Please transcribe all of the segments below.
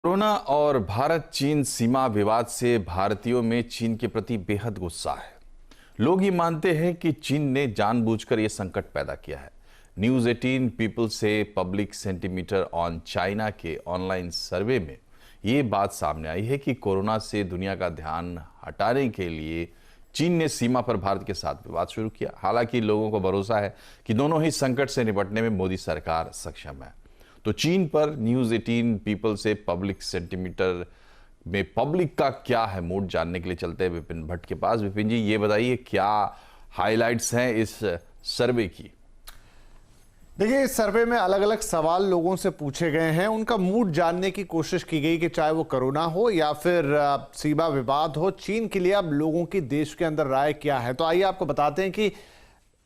Corona और भारत चीन सीमा विवाद से भारतीयों में चीन के प्रति बेहद गुस्सा है। लोग ये मानते हैं कि चीन ने जानबूझकर यह संकट पैदा किया है। न्यूज़ 18 पीपल से पब्लिक सेंटीमीटर ऑन चाइना के ऑनलाइन सर्वे में ये बात सामने आई है कि कोरोना से दुनिया का ध्यान हटाने के लिए चीन ने सीमा पर भारत के साथ विवाद शुरू किया। हालांकि लोगों को भरोसा है कि दोनों ही संकट से निपटने में मोदी सरकार सक्षम है। तो चीन पर न्यूज़ 18 पीपल से पब्लिक सेंटीमीटर में पब्लिक का क्या है मूड जानने के लिए चलते हैं विपिन भट्ट के पास। विपिन जी, ये बताइए क्या हाइलाइट्स हैं इस सर्वे की? देखिए, इस सर्वे में अलग अलग सवाल लोगों से पूछे गए हैं, उनका मूड जानने की कोशिश की गई कि चाहे वो कोरोना हो या फिर सीमा विवाद हो, चीन के लिए अब लोगों की देश के अंदर राय क्या है। तो आइए आपको बताते हैं कि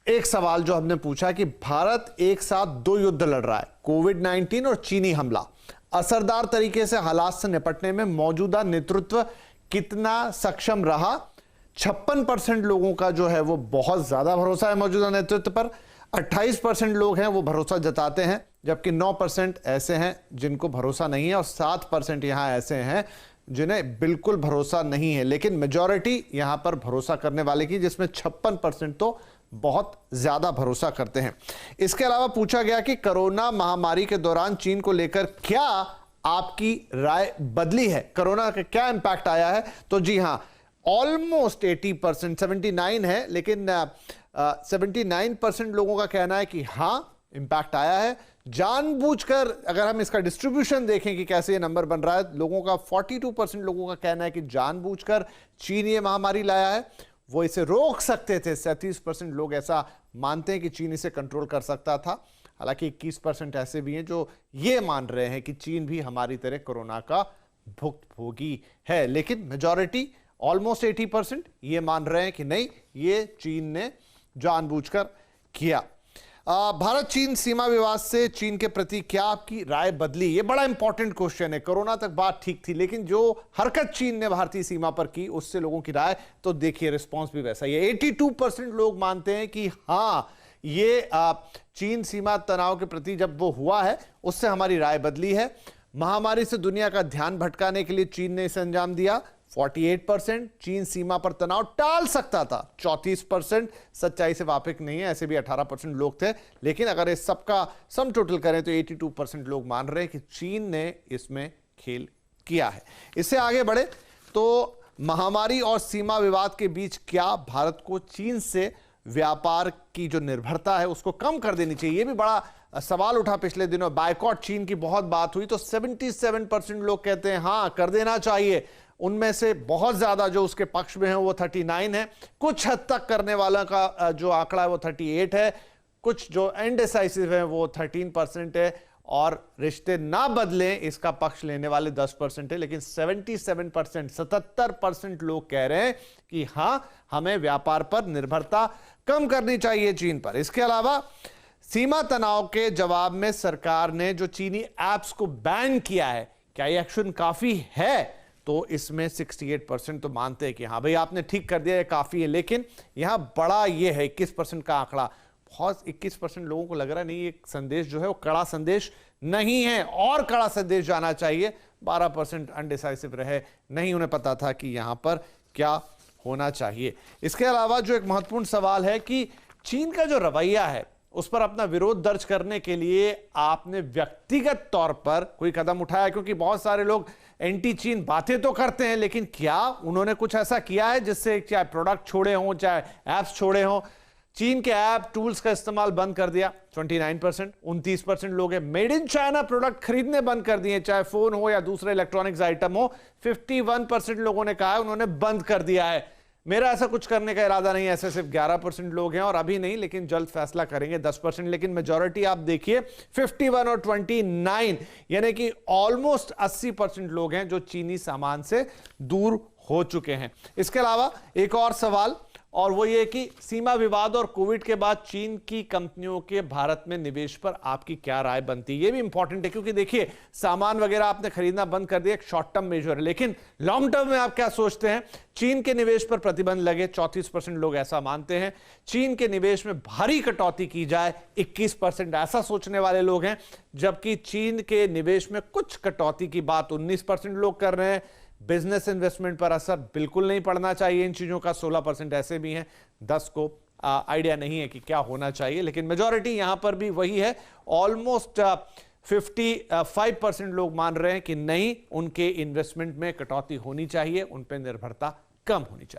एक सवाल जो हमने पूछा कि भारत एक साथ दो युद्ध लड़ रहा है, कोविड-19 और चीनी हमला। असरदार तरीके से हालात से निपटने में मौजूदा नेतृत्व कितना सक्षम रहा? 56% लोगों का जो है वो बहुत ज्यादा भरोसा है मौजूदा नेतृत्व पर। 28% लोग हैं वो भरोसा जताते हैं, जबकि 9% ऐसे हैं जिनको भरोसा नहीं है और 7% यहां ऐसे हैं जिन्हें बिल्कुल भरोसा नहीं है। लेकिन मेजॉरिटी यहां पर भरोसा करने वाले की, जिसमें 56% तो बहुत ज्यादा भरोसा करते हैं। इसके अलावा पूछा गया कि कोरोना महामारी के दौरान चीन को लेकर क्या आपकी राय बदली है, कोरोना का क्या इंपैक्ट आया है? तो जी हां, ऑलमोस्ट 80%, 79 है, लेकिन 79% लोगों का कहना है कि हां इंपैक्ट आया है। जानबूझकर अगर हम इसका डिस्ट्रीब्यूशन देखें कि कैसे ये नंबर बन रहा है, लोगों का 42% लोगों का कहना है कि जानबूझकर चीन ये महामारी लाया है, वो इसे रोक सकते थे। 37% लोग ऐसा मानते हैं कि चीन इसे कंट्रोल कर सकता था। हालांकि 21% ऐसे भी हैं जो ये मान रहे हैं कि चीन भी हमारी तरह कोरोना का भुक्तभोगी है। लेकिन मेजॉरिटी ऑलमोस्ट 80% ये मान रहे हैं कि नहीं, ये चीन ने जानबूझकर किया। भारत चीन सीमा विवाद से चीन के प्रति क्या आपकी राय बदली? ये बड़ा इंपॉर्टेंट क्वेश्चन है। कोरोना तक बात ठीक थी, लेकिन जो हरकत चीन ने भारतीय सीमा पर की उससे लोगों की राय, तो देखिए रिस्पांस भी वैसा ही है। 82% लोग मानते हैं कि हां, ये चीन सीमा तनाव के प्रति जब वो हुआ है उससे हमारी राय बदली है। महामारी से दुनिया का ध्यान भटकाने के लिए चीन ने इसे अंजाम दिया। 48% चीन सीमा पर तनाव टाल सकता था। 34% सच्चाई से वाकिफ नहीं है, ऐसे भी 18% लोग थे। लेकिन अगर इस सबका सम टोटल करें तो 82% लोग मान रहे हैं कि चीन ने इसमें खेल किया है। इससे आगे बढ़े तो महामारी और सीमा विवाद के बीच क्या भारत को चीन से व्यापार की जो निर्भरता है उसको कम कर देनी चाहिए? यह भी बड़ा सवाल उठा पिछले दिनों। बायकॉट चीन की बहुत बात हुई तो 77% लोग कहते हैं हां कर देना चाहिए। उनमें से बहुत ज्यादा जो उसके पक्ष में है वो 39 है। कुछ हद तक करने वाला का जो आंकड़ा है वो 38 है। कुछ जो इनडिसाइसिव है वो 13% है और रिश्ते ना बदलें इसका पक्ष लेने वाले 10% है। लेकिन 77%, 77% लोग कह रहे हैं कि हां, हमें व्यापार पर निर्भरता कम करनी चाहिए चीन पर। इसके अलावा सीमा तनाव के जवाब में सरकार ने जो चीनी ऐप्स को बैन किया है, क्या यह एक्शन काफी है? तो इसमें 68% तो मानते हैं कि हाँ भाई आपने ठीक कर दिया, ये काफी है। लेकिन यहां बड़ा ये है 21% का आंकड़ा। बहुत 21% लोगों को लग रहा है नहीं, ये संदेश जो है वो कड़ा संदेश नहीं है और कड़ा संदेश जाना चाहिए। 12% अनडिसाइसिव रहे, नहीं उन्हें पता था कि यहां पर क्या होना चाहिए। इसके अलावा जो एक महत्वपूर्ण सवाल है कि चीन का जो रवैया है उस पर अपना विरोध दर्ज करने के लिए आपने व्यक्तिगत तौर पर कोई कदम उठाया? क्योंकि बहुत सारे लोग एंटी चीन बातें तो करते हैं, लेकिन क्या उन्होंने कुछ ऐसा किया है जिससे चाहे प्रोडक्ट छोड़े हों चाहे ऐप्स छोड़े हों? चीन के ऐप टूल्स का इस्तेमाल बंद कर दिया 29%। 29% लोग हैं मेड इन चाइना प्रोडक्ट खरीदने बंद कर दिए, चाहे फोन हो या दूसरे इलेक्ट्रॉनिक्स आइटम हो। 51% लोगों ने कहा है उन्होंने बंद कर दिया है। मेरा ऐसा कुछ करने का इरादा नहीं है, ऐसे सिर्फ 11% लोग हैं और अभी नहीं, लेकिन जल्द फैसला करेंगे 10%। लेकिन मेजॉरिटी आप देखिए 51 और 29, यानी कि ऑलमोस्ट 80% लोग हैं जो चीनी सामान से दूर हो चुके हैं। इसके अलावा एक और सवाल, और वो ये कि सीमा विवाद और कोविड के बाद चीन की कंपनियों के भारत में निवेश पर आपकी क्या राय बनती है? ये भी इंपॉर्टेंट है, क्योंकि देखिए सामान वगैरह आपने खरीदना बंद कर दिया, एक शॉर्ट टर्म मेजर है, लेकिन लॉन्ग टर्म में आप क्या सोचते हैं? चीन के निवेश पर प्रतिबंध लगे, 34% लोग ऐसा मानते हैं। चीन के निवेश में भारी कटौती की जाए, 21% ऐसा सोचने वाले लोग हैं। जबकि चीन के निवेश में कुछ कटौती की बात 19% लोग कर रहे हैं। बिजनेस इन्वेस्टमेंट पर असर बिल्कुल नहीं पड़ना चाहिए इन चीजों का, 16% ऐसे भी हैं। 10 को आइडिया नहीं है कि क्या होना चाहिए, लेकिन मेजॉरिटी यहां पर भी वही है। ऑलमोस्ट 55% लोग मान रहे हैं कि नहीं, उनके इन्वेस्टमेंट में कटौती होनी चाहिए, उन पर निर्भरता कम होनी चाहिए।